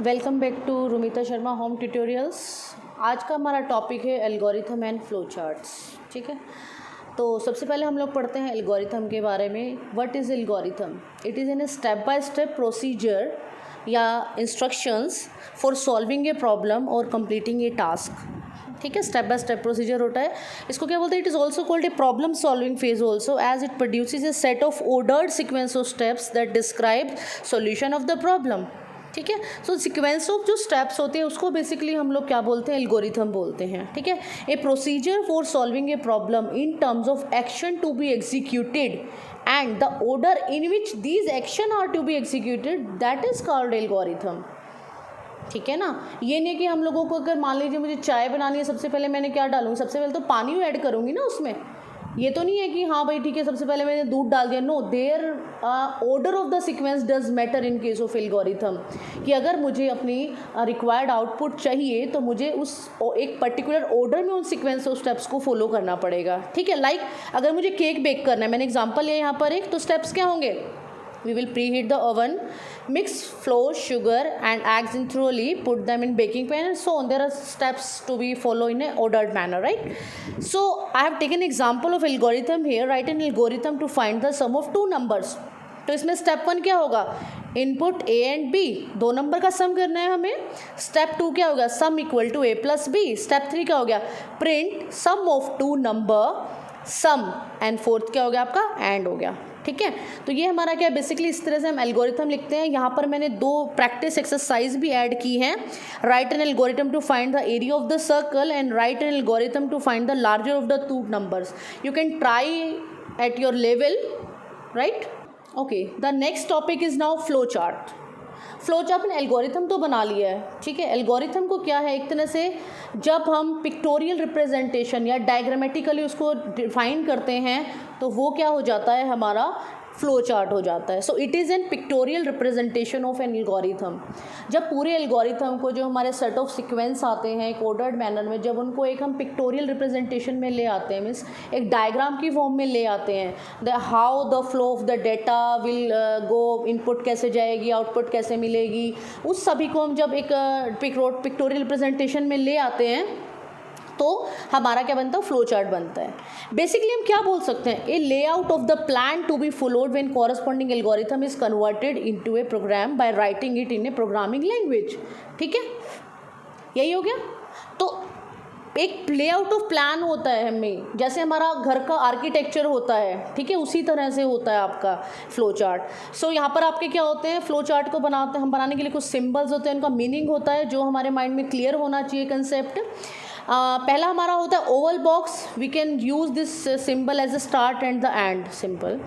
Welcome back to Rumita Sharma home tutorials. आज का हमारा टॉपिक है एल्गोरिथम एंड फ्लो चार्ट्स। ठीक है, तो सबसे पहले हम लोग पढ़ते हैं एल्गोरिथम के बारे में। What is algorithm? It is an step by step procedure या instructions for solving a problem और कंप्लीटिंग ए टास्क। ठीक है, स्टेप बाय स्टेप प्रोसीजर होता है। इसको क्या बोलते हैं? It is also called a problem solving phase also, as it produces a set of ordered sequence of steps that describe solution of the problem. ठीक है, सो सीक्वेंस ऑफ जो steps होते हैं उसको बेसिकली हम लोग क्या बोलते हैं? एल्गोरिथम बोलते हैं। ठीक है, a procedure for solving a problem in terms of action to be executed and the order in which these action are to be executed, that is called algorithm. ठीक है ना, ये नहीं कि हम लोगों को अगर मान लीजिए मुझे चाय बनानी है, सबसे पहले मैंने क्या डालूंगी? सबसे पहले तो पानी ऐड करूंगी ना उसमें। ये तो नहीं है कि हाँ भाई ठीक है सबसे पहले मैंने दूध डाल दिया। No, their order of the sequence does matter in case of algorithm, कि अगर मुझे अपनी रिक्वायर्ड आउटपुट चाहिए तो मुझे उस एक पर्टिकुलर ऑर्डर में उन सीक्वेंस ऑफ स्टेप्स को फॉलो करना पड़ेगा। ठीक है, लाइक अगर मुझे केक बेक करना है, मैंने एग्जांपल लिया यहाँ पर एक, तो स्टेप्स क्या होंगे? We will preheat the oven, mix flour, sugar and eggs in thoroughly, put them in baking pan and so on. There are steps to be followed in a ordered manner, right? So I have taken example of algorithm here. Write an algorithm to find the sum of two numbers. तो इसमें step 1 क्या होगा? Input a and b, दो number का sum करना है हमें। Step 2 क्या होगा? Sum equal to a plus b। Step 3 क्या हो गया? Print sum of two number sum, and fourth क्या हो गया आपका? एंड हो गया। ठीक है, तो ये हमारा क्या है? बेसिकली इस तरह से हम एल्गोरिथम लिखते हैं। यहाँ पर मैंने दो प्रैक्टिस एक्सरसाइज भी ऐड की हैं। Write an algorithm to find the area of the circle and write an algorithm to find the larger of the two numbers. You can try at your level, right? Okay, the next topic is now flow chart. Flow chart ने algorithm तो बना लिया है। ठीक है, algorithm को क्या है? एक तरह से जब हम पिक्टोरियल रिप्रेजेंटेशन या डायग्रामेटिकली उसको डिफाइन करते हैं तो वो क्या हो जाता है? हमारा फ्लो चार्ट हो जाता है। So it is N pictorial representation of an algorithm. जब पूरे एल्गोरिथम को, जो हमारे सेट ऑफ सीक्वेंस आते हैं एक ऑर्डर्ड मैनर में, जब उनको एक हम पिक्टोरियल रिप्रेजेंटेशन में ले आते हैं, मीन्स एक डायग्राम की फॉर्म में ले आते हैं, the how the flow of the data will go, input कैसे जाएगी, आउटपुट कैसे मिलेगी, उस सभी को हम जब एक पिक्टोरियल रिप्रेजेंटेशन में ले आते हैं तो हमारा क्या बनता है? फ्लो चार्ट बनता है। बेसिकली हम क्या बोल सकते हैं? A layout of the plan to be followed when corresponding algorithm is converted into a program by writing it in a programming language. ठीक है, यही हो गया। तो एक लेआउट ऑफ प्लान होता है हमें, जैसे हमारा घर का आर्किटेक्चर होता है, ठीक है, उसी तरह से होता है आपका फ्लो चार्ट। सो यहाँ पर आपके क्या होते हैं? फ्लो चार्ट को बनाते हैं हम, बनाने के लिए कुछ सिंबल्स होते हैं, उनका मीनिंग होता है जो हमारे माइंड में क्लियर होना चाहिए कंसेप्ट। पहला हमारा होता है oval box. We can use this symbol as a start and the end symbol.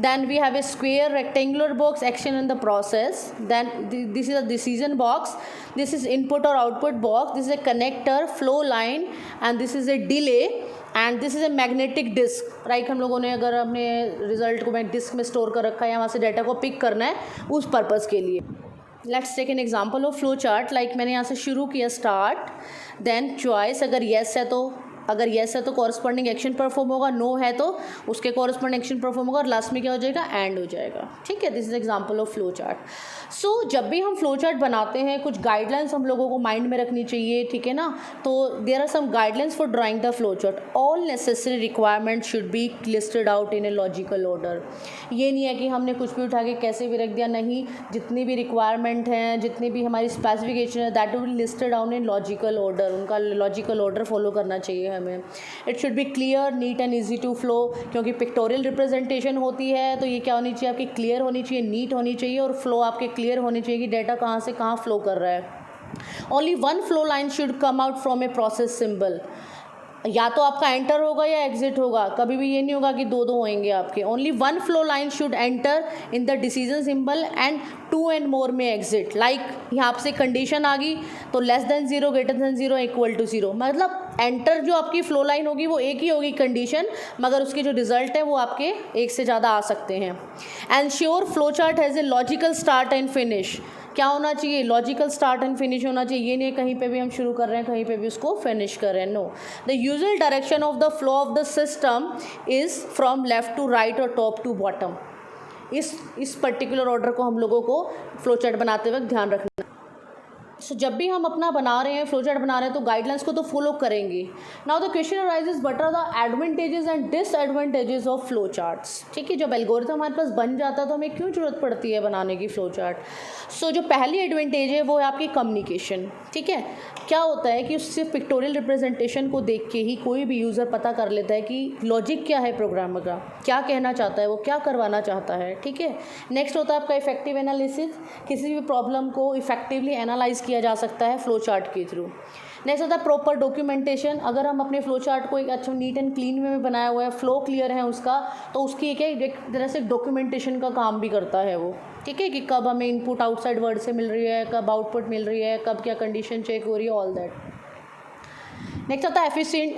Then we have a square rectangular box, action in the process. Then this is a decision box, this is input और output box, this is a connector, flow line, and this is a delay, and this is a magnetic disk. Right, हम लोगों ने अगर अपने result को disc में store कर रखा है या वहाँ से डाटा को पिक करना है उस पर्पज़ के लिए। Let's take an example of flow chart. Like मैंने यहाँ से शुरू किया स्टार्ट, देन चॉइस, अगर येस है तो, अगर येस है तो कॉरस्पॉन्डिंग एक्शन परफॉर्म होगा, नो है तो उसके कॉरस्पॉन्डिंग एक्शन परफॉर्म होगा, और लास्ट में क्या हो जाएगा? एंड हो जाएगा। ठीक है, this is example of flow chart. So जब भी हम फ्लो चार्ट बनाते हैं कुछ गाइडलाइंस हम लोगों को माइंड में रखनी चाहिए। ठीक है ना, तो there are some guidelines for drawing the flow chart. All necessary requirement should be listed out in a logical order. ये नहीं है कि हमने कुछ भी उठा के कैसे भी रख दिया, नहीं, जितनी भी रिक्वायरमेंट हैं, जितनी भी हमारी स्पेसिफिकेशन है, that will be listed down in logical order. उनका लॉजिकल ऑर्डर फॉलो करना चाहिए हमें। It should be clear, neat and easy to flow, क्योंकि पिक्टोरियल रिप्रेजेंटेशन होती है तो ये क्या होनी चाहिए? आपकी क्लियर होनी चाहिए, नीट होनी चाहिए, और फ्लो आपके क्लियर होनी चाहिए कि डाटा कहाँ से कहाँ फ्लो कर रहा है। Only one flow line should come out from a process symbol. या तो आपका एंटर होगा या एग्जिट होगा, कभी भी ये नहीं होगा कि दो दो होंगे आपके। Only one flow line should enter in the decision symbol and two and more may exit. Like यहाँ से कंडीशन आ गई तो less than 0, greater than 0, equal to 0, मतलब एंटर जो आपकी फ्लो लाइन होगी वो एक ही होगी कंडीशन, मगर उसके जो रिजल्ट है वो आपके एक से ज़्यादा आ सकते हैं। And sure flow chart has a logical start and finish. क्या होना चाहिए? लॉजिकल स्टार्ट एंड फिनिश होना चाहिए। ये नहीं कहीं पे भी हम शुरू कर रहे हैं कहीं पे भी उसको फिनिश कर रहे हैं, no. The usual direction of the flow of the system is from left to right और टॉप टू बॉटम। इस पर्टिकुलर ऑर्डर को हम लोगों को फ्लो चार्ट बनाते वक्त ध्यान रखना। सो जब भी हम अपना बना रहे हैं, फ्लो चार्ट बना रहे हैं, तो गाइडलाइंस को तो फॉलो करेंगे। Now the question arises, what are the advantages and disadvantages of flow charts. ठीक है, जब एल्गोरिथम हमारे पास बन जाता है तो हमें क्यों ज़रूरत पड़ती है बनाने की फ्लो चार्ट। सो जो पहली एडवांटेज है वो है आपकी कम्युनिकेशन। ठीक है, क्या होता है कि सिर्फ पिक्टोरियल रिप्रेजेंटेशन को देख के ही कोई भी यूज़र पता कर लेता है कि लॉजिक क्या है प्रोग्रामर का, क्या कहना चाहता है, वो क्या करवाना चाहता है। ठीक है, नेक्स्ट होता है आपका इफेक्टिव एनालिसिस, किसी भी प्रॉब्लम को इफेक्टिवली एनालाइज किया जा सकता है फ्लो चार्ट के थ्रू। नेक्स्ट होता है प्रॉपर डॉक्यूमेंटेशन, अगर हम अपने फ्लो चार्ट को एक अच्छा नीट एंड क्लीन वे में बनाया हुआ है, फ्लो क्लियर है उसका, तो उसकी एक तरह से डॉक्यूमेंटेशन का काम भी करता है वो। ठीक है, कि कब हमें इनपुट आउटसाइड वर्ड से मिल रही है, कब आउटपुट मिल रही है, कब क्या कंडीशन चेक हो रही है, ऑल दैट। नेक्स्ट आता है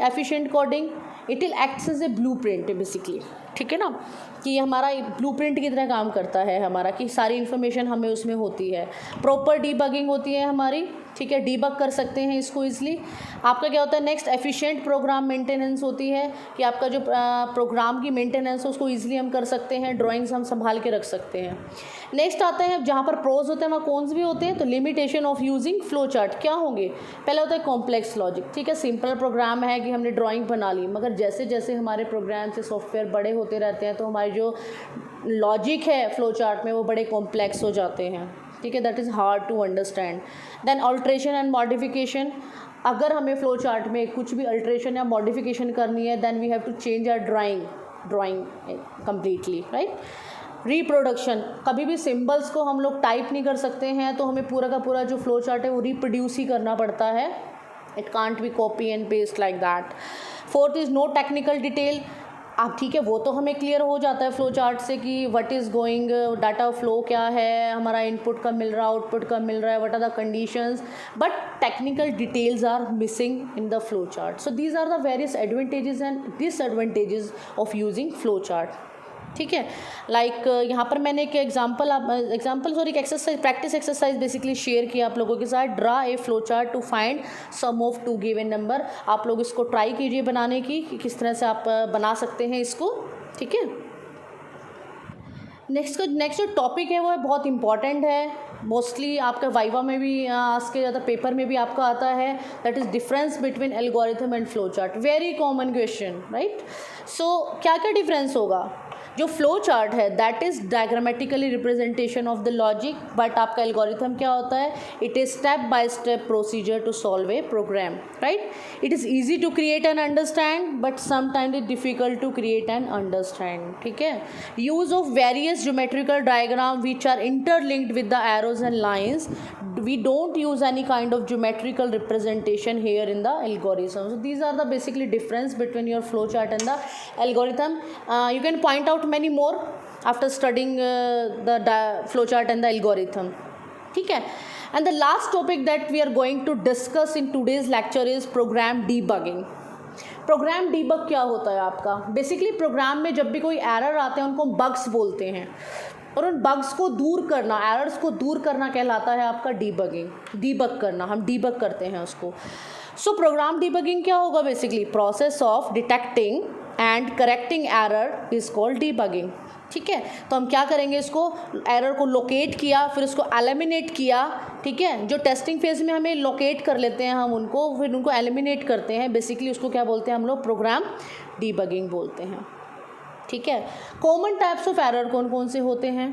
efficient coding, it will acts as a blueprint basically. ठीक है ना, कि हमारा ब्लूप्रिंट की तरह काम करता है हमारा, कि सारी इन्फॉर्मेशन हमें उसमें होती है। प्रॉपर डीबगिंग होती है हमारी। ठीक है, डीबग कर सकते हैं इसको ईजिली। आपका क्या होता है नेक्स्ट, एफिशिएंट प्रोग्राम मेंटेनेंस होती है, कि आपका जो प्रोग्राम की मेंटेनेंस है उसको ईजिली हम कर सकते हैं, ड्राइंग्स हम संभाल के रख सकते हैं। नेक्स्ट आते हैं जहाँ पर प्रोज होते हैं वहाँ कॉन्स भी होते हैं। तो limitation of using flow chart क्या होंगे, पहले होता है कॉम्प्लेक्स लॉजिक। ठीक है, सिंपल प्रोग्राम है कि हमने ड्राइंग बना ली, मगर जैसे जैसे हमारे प्रोग्राम से सॉफ्टवेयर बड़े होते रहते हैं तो हमारी जो लॉजिक है फ्लो चार्ट में वो बड़े कॉम्प्लेक्स हो जाते हैं। ठीक है, that is hard to understand. Then alteration and modification, अगर हमें फ्लो चार्ट में कुछ भी अल्ट्रेशन या मॉडिफिकेशन करनी है then we have to change our drawing completely, right. Reproduction, कभी भी सिंबल्स को हम लोग टाइप नहीं कर सकते हैं, तो हमें पूरा का पूरा जो फ्लो चार्ट है वो रिप्रोड्यूस ही करना पड़ता है। It can't be copy and paste like that. Fourth is no technical detail. अब ठीक है, वो तो हमें क्लियर हो जाता है फ्लो चार्ट से कि what is going, data flow क्या है, हमारा इनपुट कब मिल रहा है, आउटपुट कब मिल रहा है, what are the conditions, but technical details are missing in the flow chart. So these are the various advantages and disadvantages of using flow chart. ठीक है, लाइक यहाँ पर मैंने एक एक exercise, practice exercise basically share किया आप लोगों के साथ। Draw a flow chart to find sum of two given number. आप लोग इसको ट्राई कीजिए बनाने की कि किस तरह से आप बना सकते हैं इसको। ठीक है, नेक्स्ट जो टॉपिक है वो है बहुत इंपॉर्टेंट है, मोस्टली आपका वाइवा में भी आज के ज़्यादा पेपर में भी आपका आता है, that is difference between algorithm and flow chart. Very common question, right. So क्या क्या डिफरेंस होगा, जो फ्लो चार्ट है that is diagrammatically representation of the logic, but आपका एल्गोरिथम क्या होता है, it is step by step procedure to solve a program, right. It is easy to create and understand but sometimes it difficult to create and understand. ठीक है, use of various geometrical diagram which are interlinked with the arrows and lines, we don't use any kind of geometrical representation here in the algorithm. So these are the basically difference between your flow chart and the algorithm. You can point out many more after studying the flow chart and the algorithm. ठीक है, and the last topic that we are going to discuss in today's lecture is program debugging. Program debug क्या होता है आपका, basically programme में जब भी कोई एरर आते हैं उनको बग्स बोलते हैं, और उन बग्स को दूर करना, एरर्स को दूर करना कहलाता है आपका डीबगिंग। डीबग करना, हम डीबग करते हैं उसको। सो प्रोग्राम डीबगिंग क्या होगा, basically process of detecting and correcting error is called debugging. ठीक है, तो हम क्या करेंगे, इसको एरर को लोकेट किया, फिर उसको एलिमिनेट किया। ठीक है, जो टेस्टिंग फेज में हमें लोकेट कर लेते हैं हम उनको, फिर उनको एलिमिनेट करते हैं, बेसिकली उसको क्या बोलते हैं हम लोग, प्रोग्राम डीबगिंग बोलते हैं। ठीक है, कॉमन टाइप्स ऑफ एरर कौन कौन से होते हैं।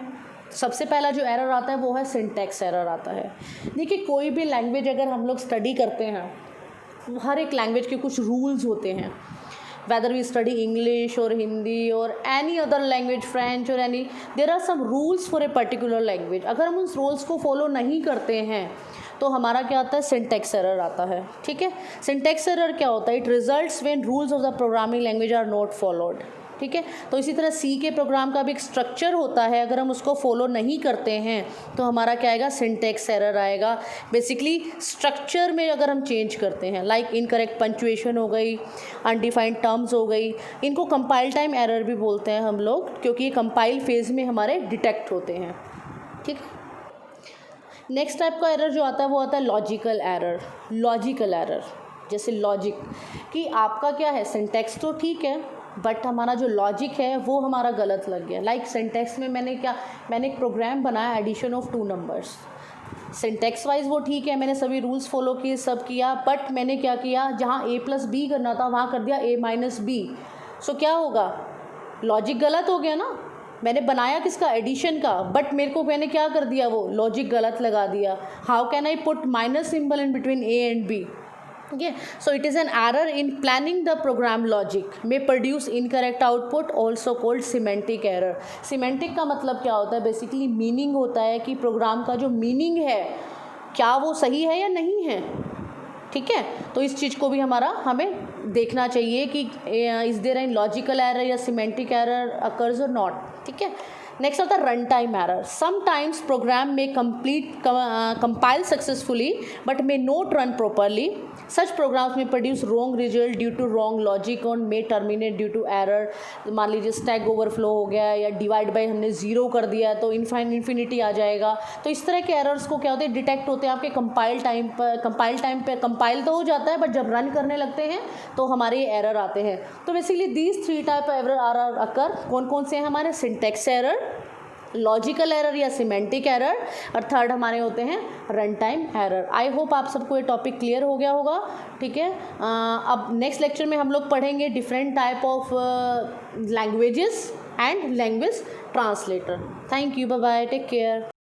सबसे पहला जो एरर आता है वो है सिंटैक्स एरर आता है। देखिए, कोई भी लैंग्वेज अगर हम लोग स्टडी करते हैं, हर एक लैंग्वेज के कुछ रूल्स होते हैं, whether we study English or Hindi or any other language, French or any, there are some rules for a particular language. अगर हम उस रूल्स को फॉलो नहीं करते हैं तो हमारा क्या आता है, सिंटैक्स एरर आता है। ठीक है, सिंटैक्स एरर क्या होता है, it results when rules of the programming language are not followed. ठीक है, तो इसी तरह सी के प्रोग्राम का भी एक स्ट्रक्चर होता है, अगर हम उसको फॉलो नहीं करते हैं तो हमारा क्या आएगा, सिंटैक्स एरर आएगा। बेसिकली स्ट्रक्चर में अगर हम चेंज करते हैं, लाइक इनकरेक्ट पंक्चुएशन हो गई, अनडिफाइंड टर्म्स हो गई, इनको कंपाइल टाइम एरर भी बोलते हैं हम लोग, क्योंकि ये कंपाइल फेज में हमारे डिटेक्ट होते हैं। ठीक है, नेक्स्ट टाइप का एरर जो आता है वो आता है लॉजिकल एरर। लॉजिकल एरर जैसे लॉजिक कि आपका क्या है, सिंटैक्स तो ठीक है बट हमारा जो लॉजिक है वो हमारा गलत लग गया। लाइक सिंटैक्स में मैंने एक प्रोग्राम बनाया, addition of 2 numbers. Syntax wise वो ठीक है, मैंने सभी रूल्स फॉलो किए, सब किया, बट मैंने क्या किया, जहाँ a+b करना था वहाँ कर दिया a-b। सो क्या होगा, लॉजिक गलत हो गया ना। मैंने बनाया किसका, एडिशन का, बट मेरे को मैंने क्या कर दिया, वो लॉजिक गलत लगा दिया। How can I put minus symbol in between a and b? Okay, so it is an error in planning the program logic, may produce incorrect output, also called semantic error। semantic का मतलब क्या होता है, basically meaning होता है कि programme का जो मीनिंग है क्या वो सही है या नहीं है, ठीक है। तो इस चीज़ को भी हमें देखना चाहिए कि is there an logical error या सिमेंटिक एरर अकर्स और नॉट, ठीक है। नेक्स्ट होता है run time error. Sometimes program may compile successfully but may not run properly. Such programs may produce wrong result due to wrong logic और may terminate due to error. मान लीजिए stack overflow हो गया या divide by हमने 0 कर दिया तो इन्फिनिटी आ जाएगा। तो इस तरह के एरर्स को क्या होते हैं, डिटेक्ट होते हैं आपके कंपाइल टाइम पर। कंपाइल तो हो जाता है बट जब रन करने लगते हैं तो हमारे एरर आते हैं। तो basically these 3 type of error are occur. कौन कौन से हैं हमारे, सिंटेक्स एरर, लॉजिकल एरर या सिमेंटिक एरर, और थर्ड हमारे होते हैं run time error. I hope आप सबको ये टॉपिक क्लियर हो गया होगा, ठीक है। अब नेक्स्ट लेक्चर में हम लोग पढ़ेंगे different type of languages and language translator. Thank you, bye bye, take care.